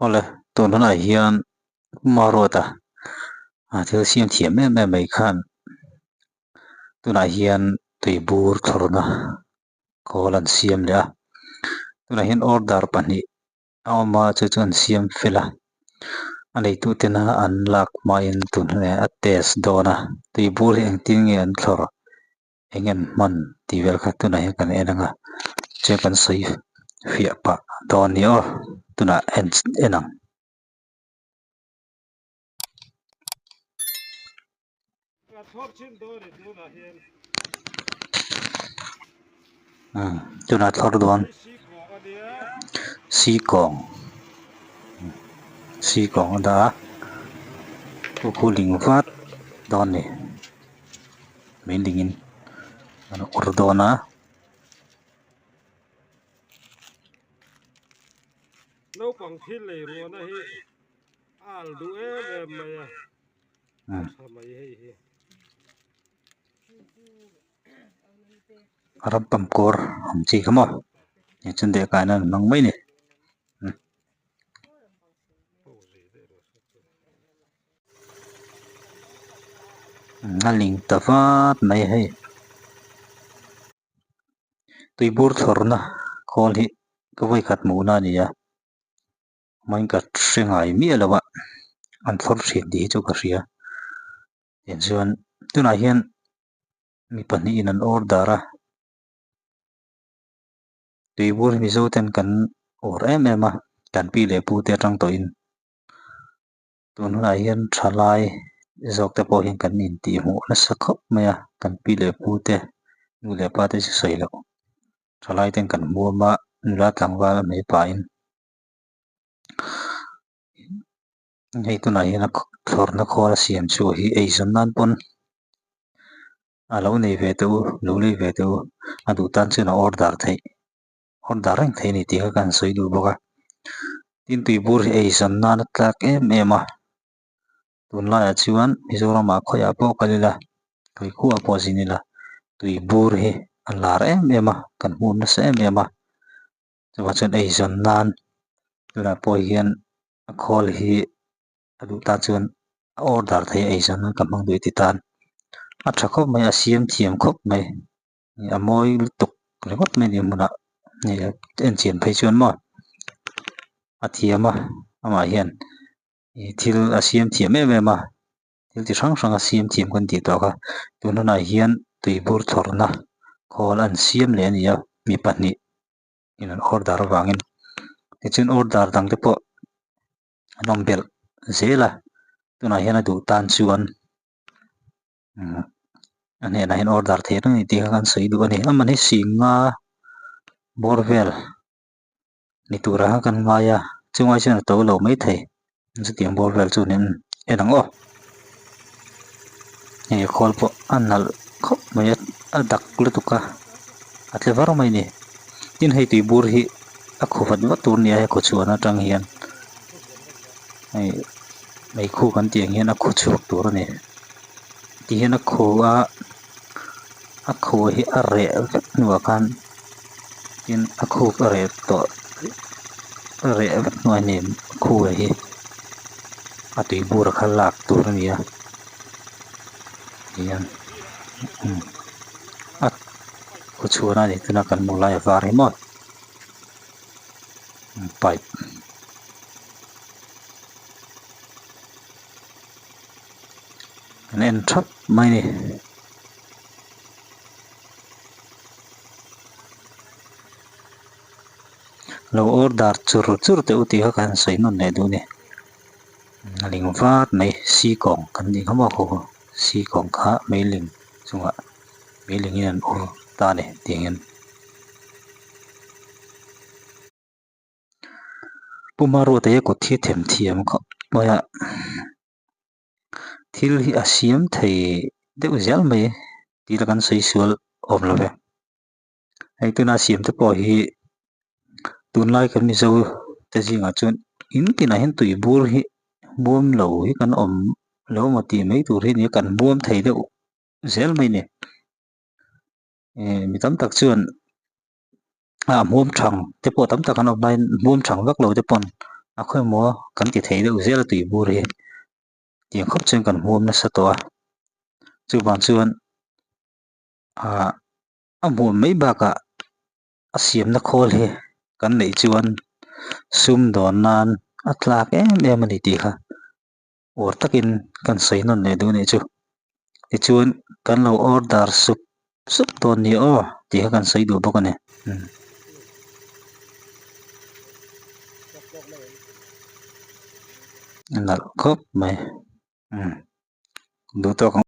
ole to na hian marota thil siam thiam em mai khan tuna hian tuibur thorna kolan siam le a tuna hian order pani awma chu chuan siam fila anei tu tena an lak main tun ne a test dona tuibur eng tin nge an thlor engen man tivel kha tuna hi kan enanga che kan sei fia pa don ni o tuna enang tuna thlor don si kong da ku ling vat don ni min dingin an urdona no pang thil lei ro na hi al du em maya samai hi arab pam kor ham chi khamo ni chun de ka na nang mai ni ngaling tafat mai hai tuibur thorna khol hi kawai khat mu na ni ya main ka trengai mi alawa an thor thriat di chu ka ria en chuan tuna hian mi pahnih in an order a tuibur mi zo ten kan or em a kan pi le pu te tang to in tun hunah hian thalai zawk te pawh hian kan in tih hmuh na sa khawp mai a kan pi le pu te nu le pa te chu sei lo thalai ten kan hmuam a nula tlangva mai pa in hei tunah hian a thlorna khawl a siam chu hi eizawm nan pon alo nei ve te u lo lei ve te u a duh tan chuan a order reng thei ni tih kha kan sawi dur bawk a tin tuibur hi eizawm nan a tlak em a tun laiah chuan mizoramah khawiah pawh ka lila khawih khuh a pawh zin ila tuibur hi an lar em a kan hmun nasa em a chuwah chuan eizawm nan tunah pawh hian a khawl hi a duh ta chuan a order thei eizawm nan kan hmang duh ti tan a tha khawp mai a siam thiam khawp mai a mawi lutuk ringawt mai ni hmunah ni en chian phei chuan maw a thiam a amah hian thil a siam thiam em a thil chi hrang hrang a siam thiam kan tih tawh kha tun hunah hian tuibur thorna khawl an siam le ani a mi pahnih in an order awangin tichuan order dang te pawh an awm belh zela tunah hian a duh tan chuan a hnenah hian order thei reng ni tih kha kan sawi duh ani aman hi singa borvel ni tur a kan ngaia chungai chuan a to lo mai thei chutiang borvel chu nin enang o hei khawl pawh a nalh khawp mai a dak lutuk a a tle var mai ni tin hei tuibur hi a khuvat vat tur ni a he khuchhuan atang hian hei mei khu kan tiang hian a khu chhuak tur ani ti hian a khu hi a reh vek nuah khan tin a khu a reh tawh a reh vek nuai ni khu hi a tuibur a kha lak tur ani a hian a khuchhuan ani tuna kan hmuh lai a var hi maw pipe an en thap mai ni lo order chur te u tih kha kan sawi nawn ne duh ni ling vat mai si kawng kan tih kha maw khaw si kawng kha mai ling chungah mai ling in an ur ta ni tiangin pumaruat ei kawt hi them thiam khawp mai a thil hi a siam thei deuh zial mai tila kan sawi sual awm lo ve hei tuna siam te pawh hi tunlai kan mi zo te zingah chuan in tinah hian tuibur hi buam lo hi kan awm lo ma tih mai tur hi ni kan buam thei deuh zel mai ni mi tam tak chuan hmuam thang te pawh tam tak an awm lai hmuam thang vak lo te pawn a akhoi mo kan ti thei deuh zel tui bur hi tiang khop chen kan huam na sa to a chu ban chuan a hmuam mai baka a siam na khawl hi kan nei chuan sum don nan a tlak em ani ti kha or takin kan sei non ne du ne chu ti chuan kan lo order sup ton ni o ti kha kan sei du bawk ani nal khop mai du to